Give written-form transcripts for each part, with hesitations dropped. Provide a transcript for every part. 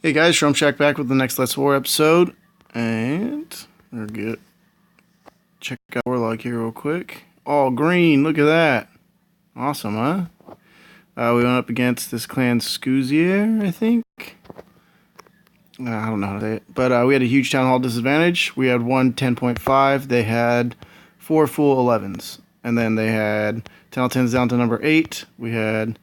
Hey guys, Shrum Shack back with the next Let's War episode, and we're good. Check out Warlock here real quick. All green, look at that. Awesome, huh? We went up against this clan Suzzier, I think. I don't know how to say it. But we had a huge Town Hall disadvantage. We had one 10.5. They had 4 full 11s. And then they had Town Hall 10s down to number 8. We had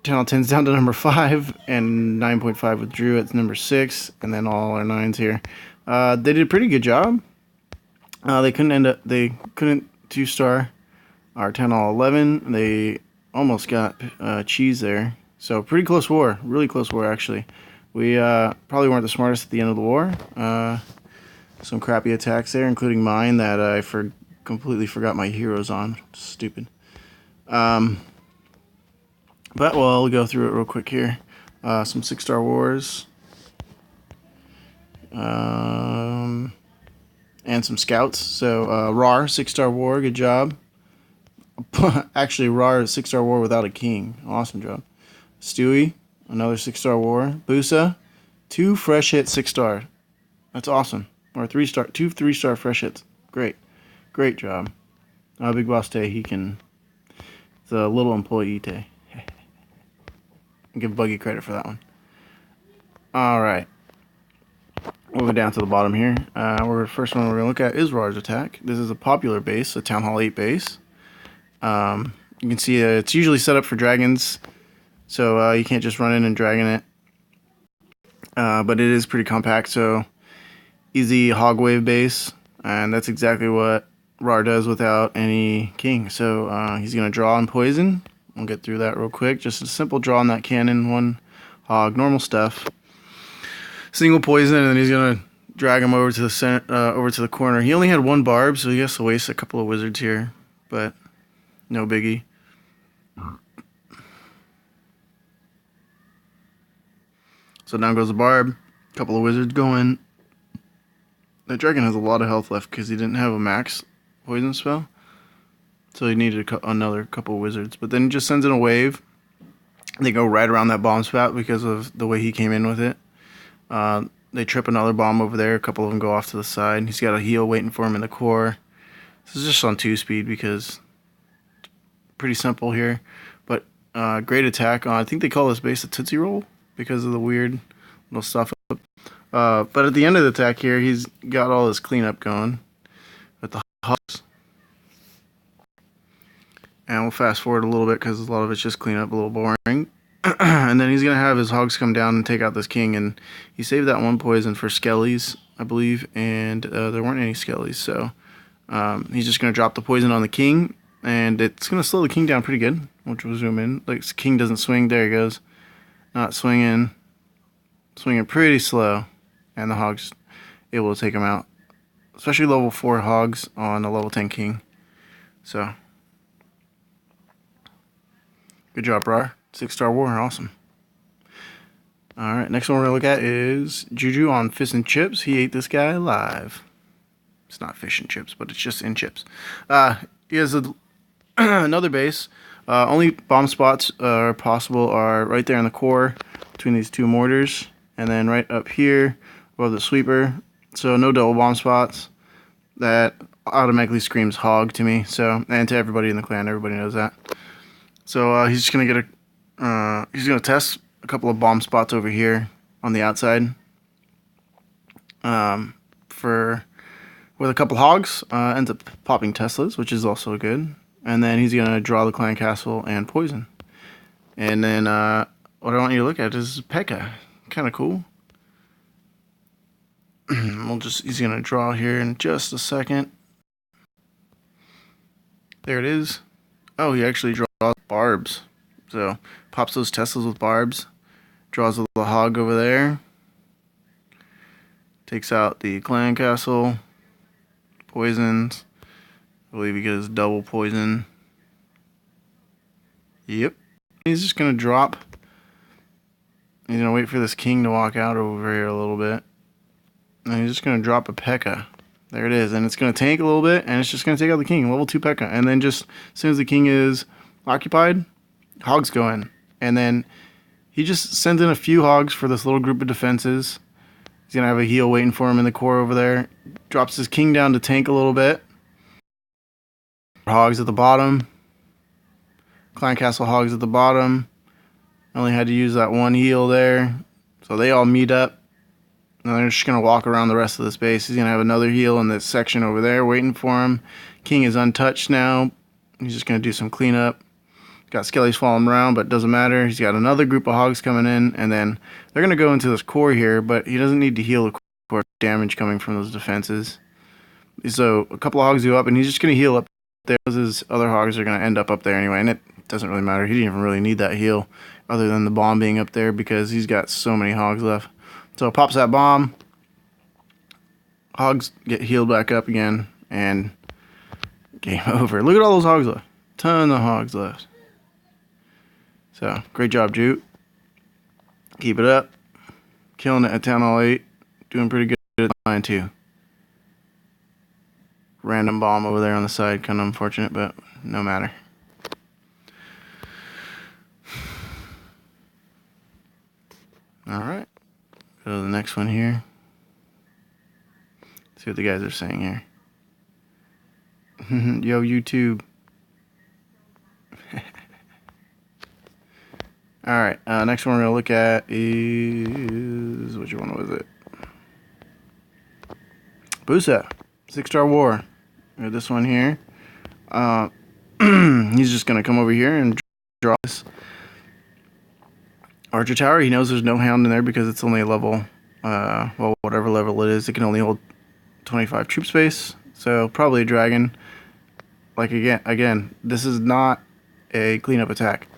Town Hall 10s down to number 5. And 9.5 withdrew at number 6. And then all our 9s here. They did a pretty good job. They couldn't 2-star our Town Hall 11. They almost got cheese there. So pretty close war. Really close war, actually. We probably weren't the smartest at the end of the war. Some crappy attacks there, including mine that I completely forgot my heroes on. Stupid. But we'll go through it real quick here. Some 6-star wars. And some scouts. So RAR, 6-star war, good job. Actually, RAR, 6-star war without a king. Awesome job. Stewie, another 6-star war. Busa, 2 fresh hit 6-star. That's awesome. Or 2 3-star fresh hits. Great. Great job. Big Boss Tay, he can... The little employee Tay. Give Buggy credit for that one. Alright. We'll go down to the bottom here. First one we're going to look at is RAR's attack. This is a popular base, a Town Hall 8 base. You can see it's usually set up for dragons, so you can't just run in and dragon it. But it is pretty compact, so easy hog wave base, and that's exactly what RAR does without any king. So he's going to draw and poison. We'll get through that real quick. Just a simple draw on that cannon, 1 hog, normal stuff. Single poison, and then he's going to drag him over to the center, over to the corner. He only had 1 barb, so he has to waste a couple of wizards here, but no biggie. So down goes the barb. A couple of wizards going. That dragon has a lot of health left because he didn't have a max poison spell. So he needed another couple of wizards. But then he just sends in a wave. They go right around that bomb spout because of the way he came in with it. They trip another bomb over there. A couple of them go off to the side. He's got a heal waiting for him in the core. This is just on 2-speed because it's pretty simple here. But great attack on, I think they call this base a Tootsie Roll because of the weird little stuff. But at the end of the attack here, he's got all his cleanup going with the hogs. And we'll fast forward a little bit because a lot of it's just cleanup, a little boring. And then he's going to have his hogs come down and take out this king. And he saved that 1 poison for skellies, I believe. And there weren't any skellies. So he's just going to drop the poison on the king. And it's going to slow the king down pretty good. Which we'll zoom in. Like, the king doesn't swing. There he goes. Not swinging. Swinging pretty slow. And the hog's able to take him out. Especially level 4 hogs on a level 10 king. So, good job, RAR. 6-star war, awesome. Alright, next one we're going to look at is Juju on Fish and Chips. He ate this guy alive. It's not fish and chips, but it's just in chips. He has another base. Only bomb spots are possible are right there in the core between these 2 mortars. And then right up here above the sweeper. So no double bomb spots. That automatically screams hog to me. So, and to everybody in the clan, everybody knows that. So he's just gonna get he's gonna test a couple of bomb spots over here on the outside. With a couple hogs, ends up popping Teslas, which is also good. And then he's gonna draw the clan castle and poison. And then what I want you to look at is P.E.K.K.A. Kind of cool. He's gonna draw here in just a second. There it is. Oh, he actually draws barbs. So, pops those Teslas with barbs. Draws a little hog over there. Takes out the clan castle. Poisons. I believe he gets double poison. Yep. He's just going to drop. He's going to wait for this king to walk out over here a little bit. And he's just going to drop a P.E.K.K.A. There it is. And it's going to tank a little bit. And it's just going to take out the king. Level 2 P.E.K.K.A. And then just as soon as the king is occupied, hogs go in. And then he just sends in a few hogs for this little group of defenses. He's going to have a heal waiting for him in the core over there. Drops his king down to tank a little bit. Hogs at the bottom. Clan Castle hogs at the bottom. Only had to use that one heal there. So they all meet up. And they're just going to walk around the rest of this base. He's going to have another heal in this section over there waiting for him. King is untouched now. He's just going to do some cleanup. Got skellies following around, but it doesn't matter. He's got another group of hogs coming in, and then they're going to go into this core here, but he doesn't need to heal the core damage coming from those defenses. So a couple of hogs go up, and he's just going to heal up there. His other hogs are going to end up there anyway, and it doesn't really matter. He didn't even really need that heal other than the bomb being up there because he's got so many hogs left. So pops that bomb. Hogs get healed back up again, and game over. Look at all those hogs left. Ton of hogs left. So, great job, Jute. Keep it up. Killing it at Town Hall 8. Doing pretty good at line 2. Random bomb over there on the side. Kind of unfortunate, but no matter. Alright. Go to the next one here. See what the guys are saying here. Yo, YouTube. Alright, next one we're going to look at is... which one was it? Busa. 6-star war. We have this one here. He's just going to come over here and draw this Archer Tower. He knows there's no hound in there because it's only a level, well, whatever level it is. It can only hold 25 troop space. So, probably a dragon. Like, again, this is not a cleanup attack.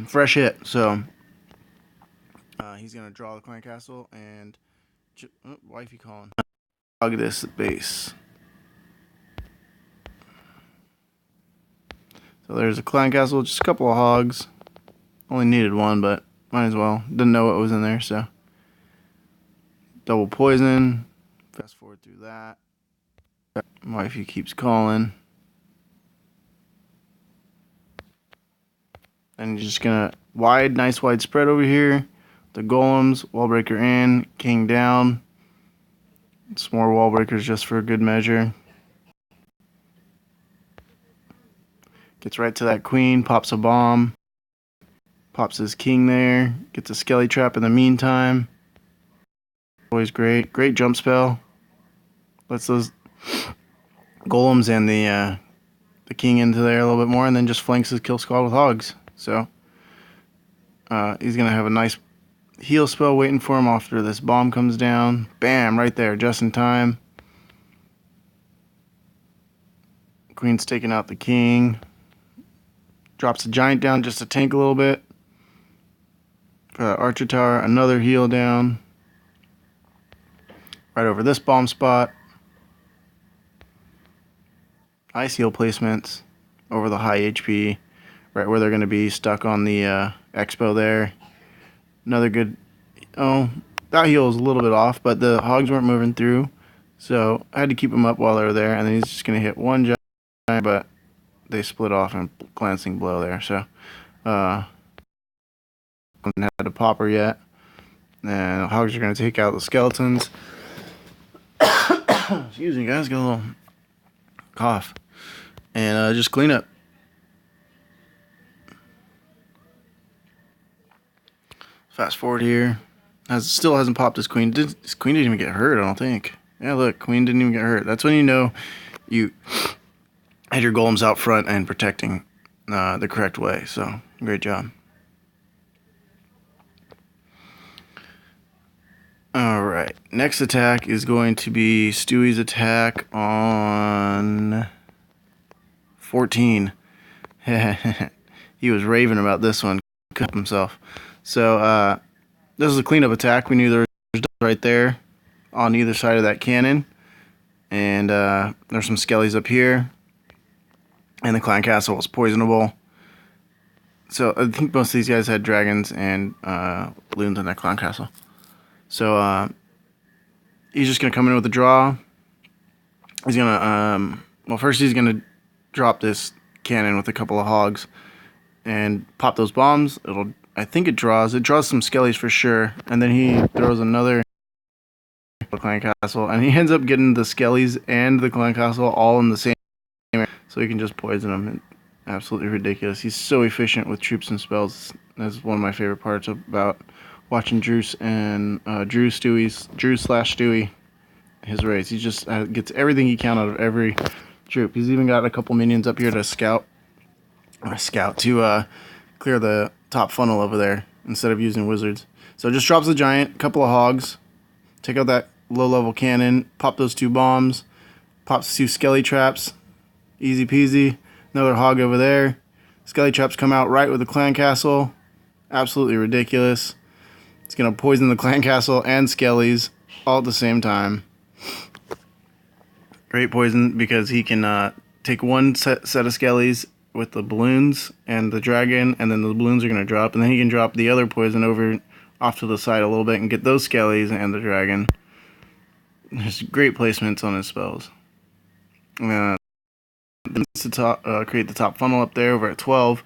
Fresh hit, so he's gonna draw the clan castle and wifey calling. Hog this base. So there's a clan castle, just a couple of hogs. Only needed one, but might as well. Didn't know what was in there, so double poison. Fast forward through that. Wifey keeps calling. And you're just gonna nice wide spread over here. The golems, wall breaker in, king down. Some more wall breakers just for a good measure. Gets right to that queen, pops a bomb. Pops his king there. Gets a skelly trap in the meantime. Always great. Great jump spell. Lets those golems and the king into there a little bit more, and then just flanks his kill squad with hogs. So, he's going to have a nice heal spell waiting for him after this bomb comes down. Bam, right there, just in time. Queen's taking out the king. Drops the giant down just to tank a little bit. For that Archer Tower, another heal down. Right over this bomb spot. Nice heal placements over the high HP. Right where they're going to be stuck on the expo there. Another good... Oh, that heal was a little bit off, but the hogs weren't moving through. So I had to keep them up while they were there. And then he's just going to hit one giant, but they split off and glancing blow there. So, haven't had a popper yet. And the hogs are going to take out the skeletons. Excuse me, guys. Got a little cough. And just clean up. Fast forward here. Still hasn't popped his queen. His queen didn't even get hurt, I don't think. Yeah, look, queen didn't even get hurt. That's when you know you had your golems out front and protecting the correct way. So, great job. Alright, next attack is going to be Stewie's attack on 14. He was raving about this one. Cut himself. So, this is a cleanup attack. We knew there was right there on either side of that cannon. And there's some skellies up here. And the clan castle was poisonable. So, I think most of these guys had dragons and loons in that clan castle. So, he's just going to come in with a draw. He's going to, well, first he's going to drop this cannon with a couple of hogs. and pop those bombs. I think it draws some skellies for sure, and then he throws another clan castle, and he ends up getting the skellies and the clan castle all in the same area, so he can just poison them. Absolutely ridiculous. He's so efficient with troops and spells. That's one of my favorite parts about watching Drew and Drew slash Stewie, his race. He just gets everything he can out of every troop. He's even got a couple minions up here to scout to clear the top funnel over there instead of using wizards. So just drops the giant, couple of hogs, take out that low-level cannon, pop those 2 bombs, pops 2 skelly traps, easy peasy. Another hog over there. Skelly traps come out right with the clan castle. Absolutely ridiculous. It's going to poison the clan castle and skellies all at the same time. Great poison because he can take one set of skellies with the balloons and the dragon, and then the balloons are going to drop, and then he can drop the other poison over off to the side a little bit and get those skellies and the dragon. There's great placements on his spells. To create the top funnel up there over at 12.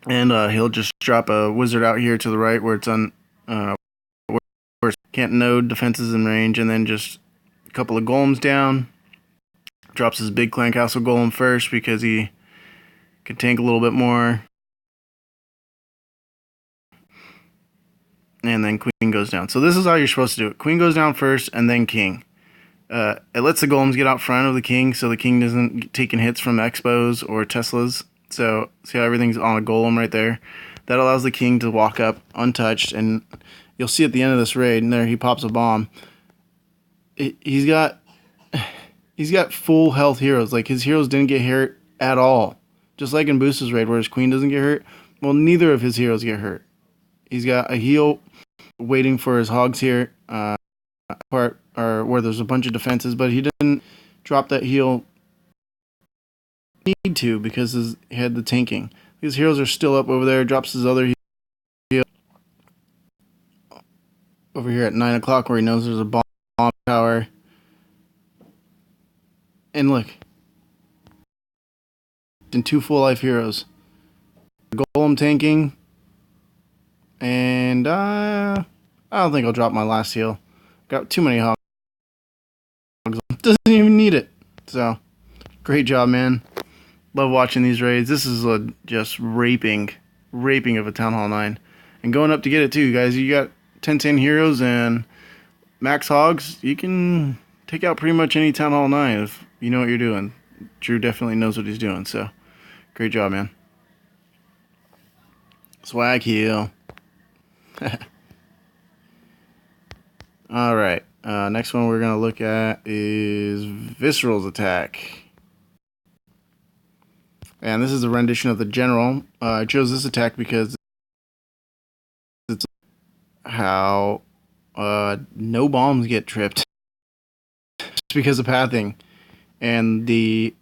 And he'll just drop a wizard out here to the right where it's on where can't node defenses in range, and then just a couple of golems down. Drops his big clan castle golem first because he can tank a little bit more. And then queen goes down. So this is how you're supposed to do it. Queen goes down first and then king. It lets the golems get out front of the king so the king doesn't taking hits from expos or Teslas. So see how everything's on a golem right there? That allows the king to walk up untouched, and you'll see at the end of this raid, and there he pops a bomb. He's got full health heroes. Like, his heroes didn't get hurt at all. Just like in Boost's raid where his queen doesn't get hurt. Well, neither of his heroes get hurt. He's got a heal waiting for his hogs here. Part or where there's a bunch of defenses, but he didn't drop that heal need to because he had the tanking. His heroes are still up over there. Drops his other heal over here at 9 o'clock where he knows there's a bomb tower. And look, and 2 full life heroes. Golem tanking, and I don't think I'll drop my last heal. Got too many hogs. Doesn't even need it. So, great job, man. Love watching these raids. This is a just raping of a Town Hall 9. And going up to get it too, guys. You got 10/10 heroes and max hogs. You can take out pretty much any Town Hall 9 if you know what you're doing. Drew definitely knows what he's doing. So, great job, man. Swag heal. Alright. Next one we're going to look at is Visceral's attack. And this is a rendition of the General. I chose this attack because it's how no bombs get tripped. Just because of pathing. And the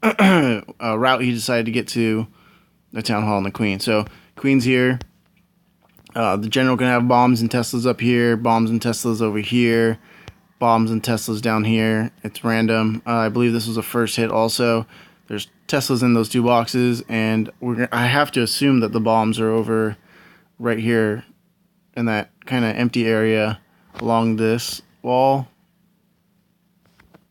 route he decided to get to the Town Hall and the Queen. So, Queen's here. The General can have bombs and Teslas up here, bombs and Teslas over here, bombs and Teslas down here. It's random. I believe this was a first hit also. There's Teslas in those 2 boxes, and I have to assume that the bombs are over right here in that kind of empty area along this wall.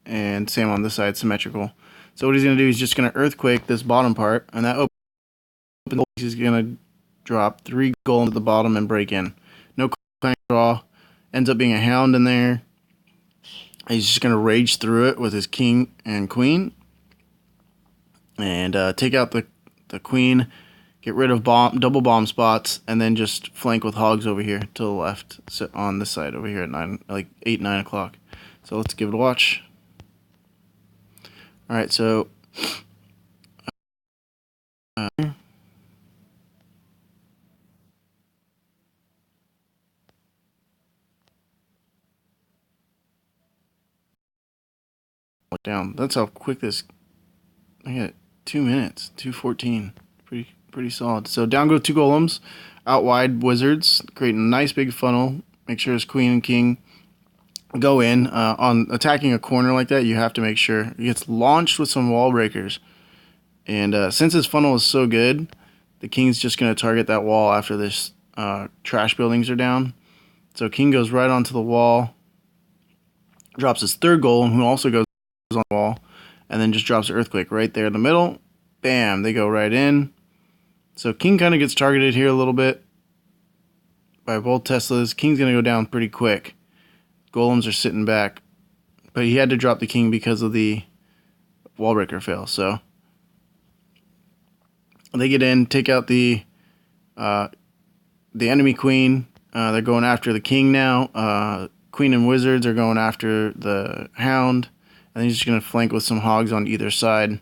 And same on this side, symmetrical. So what he's going to do is just going to earthquake this bottom part, and that opens, he's going to drop 3 golems at the bottom and break in. No clank draw. Ends up being a hound in there. He's just going to rage through it with his king and queen. And take out the queen. Get rid of double bomb spots. And then just flank with hogs over here to the left. So on this side over here at 8, 9 o'clock. So let's give it a watch. Alright, so... down. That's how quick this. I got 2 minutes, 2:14. Pretty solid. So down go 2 golems, out wide wizards, create a nice big funnel. Make sure his queen and king go in. On attacking a corner like that, you have to make sure it gets launched with some wall breakers. And since his funnel is so good, the king's just going to target that wall after this trash buildings are down. So king goes right onto the wall, drops his third golem, who also goes on the wall, and then just drops an earthquake right there in the middle. Bam, they go right in. So king kind of gets targeted here a little bit by both Teslas. King's going to go down pretty quick. Golems are sitting back, but he had to drop the king because of the wall breaker fail. So they get in, take out the enemy queen. They're going after the king now. Queen and wizards are going after the hound, and he's just going to flank with some hogs on either side.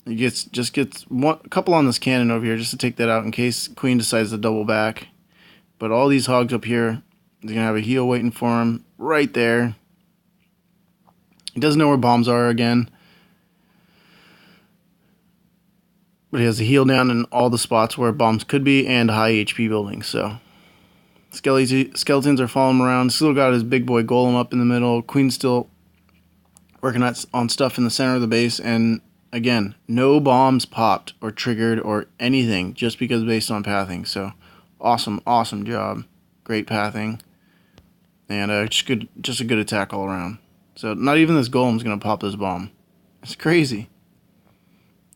He just gets a couple on this cannon over here just to take that out in case queen decides to double back. But all these hogs up here, he's going to have a heal waiting for him right there. He doesn't know where bombs are again, but he has a heal down in all the spots where bombs could be and high HP buildings. So skeletons are following him around. Still got his big boy golem up in the middle. Queen's still working on stuff in the center of the base, and again, no bombs popped or triggered or anything just because based on pathing. So awesome job. Great pathing. And just a good attack all around. So not even this golem's going to pop this bomb. It's crazy.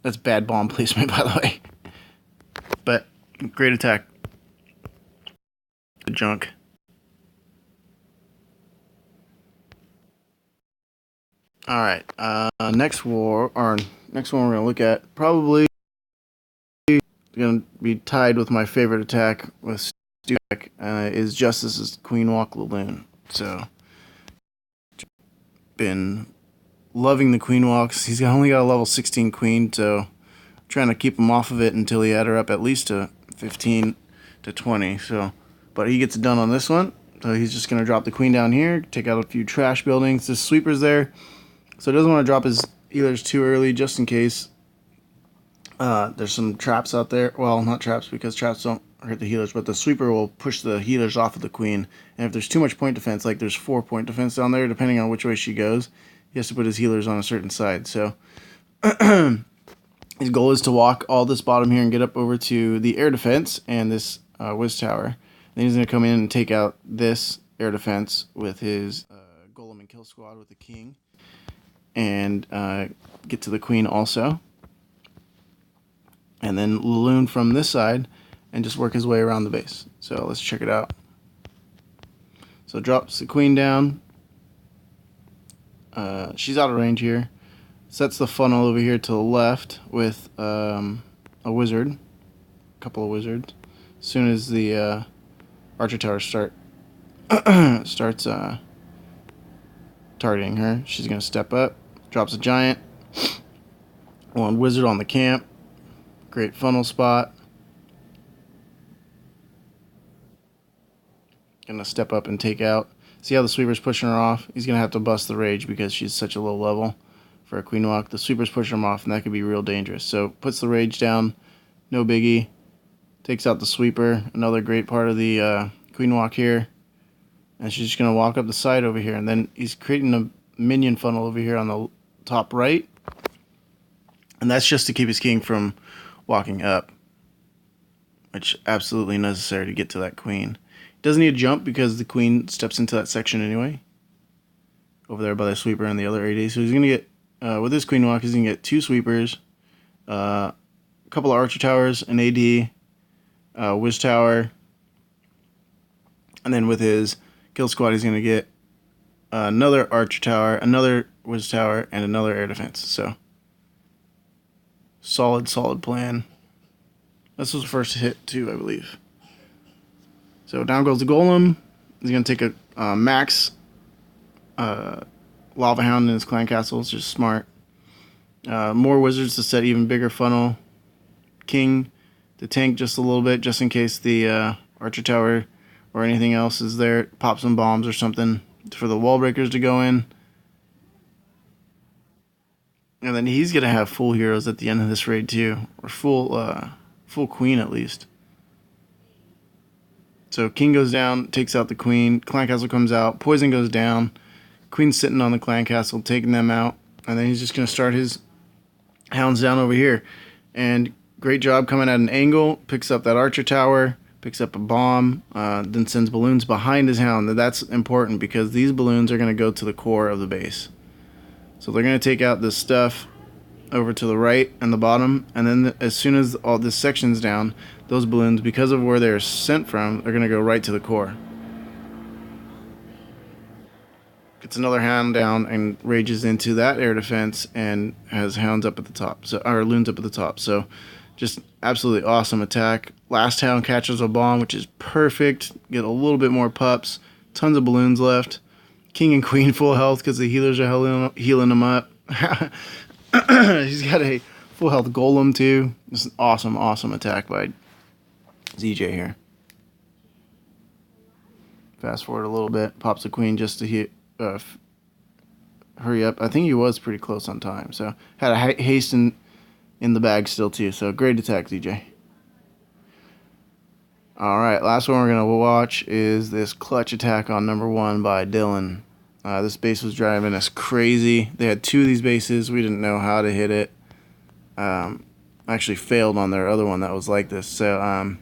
That's bad bomb placement, by the way. But great attack. Good junk. Alright, next one we're going to look at, probably going to be tied with my favorite attack with Suzzier, is Justice's Queen Walk Laloon. So, been loving the Queen Walks. He's only got a level 16 Queen, so trying to keep him off of it until he had her up at least to 15 to 20. So, but he gets it done on this one. So he's just going to drop the Queen down here, take out a few trash buildings. This sweeper's there. So he doesn't want to drop his healers too early, just in case there's some traps out there. Well, not traps, because traps don't hurt the healers, but the sweeper will push the healers off of the queen. And if there's too much point defense, like there's 4 point defense down there, depending on which way she goes, he has to put his healers on a certain side. So his goal is to walk all this bottom here and get up over to the air defense and this whiz tower. Then he's going to come in and take out this air defense with his golem and kill squad with the king. And get to the queen also. And then Laloon from this side and just work his way around the base. So let's check it out. So drops the queen down. She's out of range here. Sets the funnel over here to the left with a wizard. A couple of wizards. As soon as the archer tower starts targeting her, she's going to step up. Drops a giant. One wizard on the camp. Great funnel spot. Gonna step up and take out. See how the sweeper's pushing her off? He's gonna have to bust the rage because she's such a low level for a queen walk. The sweeper's pushing him off, and that could be real dangerous. So puts the rage down. No biggie. Takes out the sweeper. Another great part of the queen walk here. And she's just gonna walk up the side over here, and then he's creating a minion funnel over here on the top right, and that's just to keep his king from walking up, which absolutely necessary to get to that queen. He doesn't need to jump because the queen steps into that section anyway, over there by the sweeper and the other AD. So he's gonna get with his queen walk, he's gonna get 2 sweepers, a couple of archer towers, an AD, whiz tower, and then with his kill squad, he's gonna get another archer tower, another whiz tower, and another air defense. So solid plan. This was the first hit too, I believe. So down goes the golem. He's gonna take a max lava hound in his clan castle. It's just smart. More wizards to set even bigger funnel. King to tank just a little bit, just in case the archer tower or anything else is there. Pop some bombs or something for the wall breakers to go in. And then he's gonna have full heroes at the end of this raid too, or full queen at least. So king goes down, takes out the queen. Clan castle comes out. Poison goes down. Queen's sitting on the clan castle, taking them out. And then he's just gonna start his Hound's down over here. And great job coming at an angle. Picks up that archer tower. Picks up a bomb. Then sends balloons behind his Hound. That's important because these balloons are going to go to the core of the base. So they're going to take out this stuff over to the right and the bottom. And then as soon as all this section's down, those balloons, because of where they're sent from, are going to go right to the core. Gets another Hound down and rages into that air defense and has Hounds up at the top, or loons up at the top. So just absolutely awesome attack. Last Hound catches a bomb, which is perfect. Get a little bit more pups. Tons of balloons left. King and Queen full health because the healers are healing them up. He's got a full health golem too. This is an awesome attack by ZJ here. Fast forward a little bit. Pops the Queen just to hit. Hurry up. I think he was pretty close on time. So had a haste in the bag still too. So great attack, ZJ. Alright, last one we're going to watch is this clutch attack on number 1 by Dylan. This base was driving us crazy. They had 2 of these bases. We didn't know how to hit it. Actually failed on their other one that was like this. So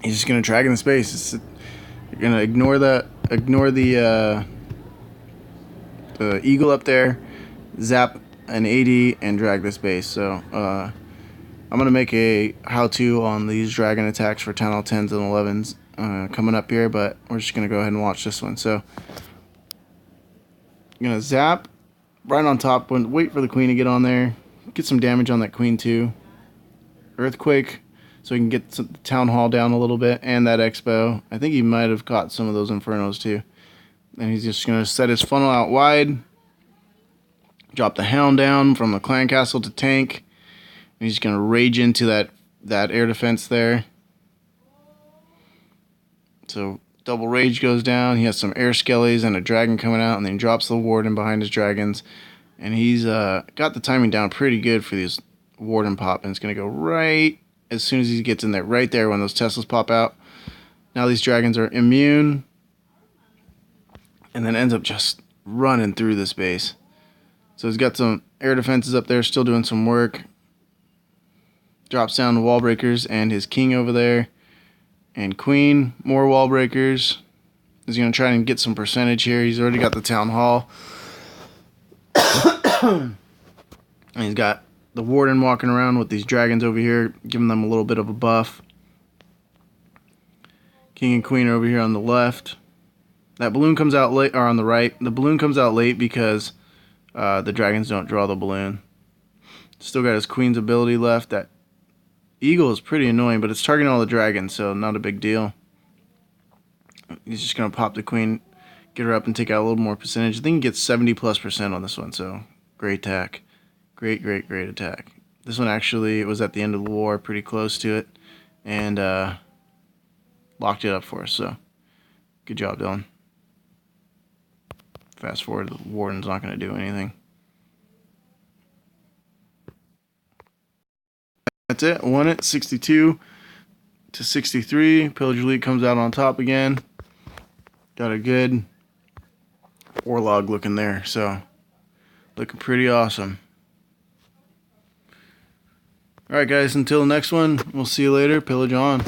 he's just going to drag in the space. You're going to ignore the eagle up there, zap an 80 and drag this base. So I'm going to make a how-to on these dragon attacks for Town Hall 10s and 11s coming up here, but we're just going to go ahead and watch this one. So I'm going to zap right on top, wait for the Queen to get on there, get some damage on that Queen too. Earthquake, so we can get the Town Hall down a little bit, and that Expo. I think he might have caught some of those Infernos too. And he's just going to set his funnel out wide, drop the Hound down from the clan castle to tank, and he's going to rage into that air defense there. So double rage goes down. He has some air skellies and a dragon coming out, and then he drops the warden behind his dragons. And he's got the timing down pretty good for these warden pop, and it's going to go right as soon as he gets in there, right there when those Teslas pop out. Now these dragons are immune, and then ends up just running through this base. So he's got some air defenses up there still doing some work. Drops down the wall breakers and his king over there. And Queen, more wall breakers. He's going to try and get some percentage here. He's already got the Town Hall. And he's got the warden walking around with these dragons over here, giving them a little bit of a buff. King and Queen are over here on the left. That balloon comes out late, or on the right. The balloon comes out late because the dragons don't draw the balloon. Still got his Queen's ability left. That eagle is pretty annoying, but it's targeting all the dragons, so not a big deal. He's just going to pop the Queen, get her up, and take out a little more percentage. I think he gets 70+% on this one, so great attack. Great attack. This one actually was at the end of the war, pretty close to it, and locked it up for us, so good job, Dylan. Fast forward, the warden's not going to do anything. That's it. Won it. 62 to 63. Pillage Elite comes out on top again. Got a good warlog looking there. So looking pretty awesome. Alright guys, until the next one, we'll see you later. Pillage on.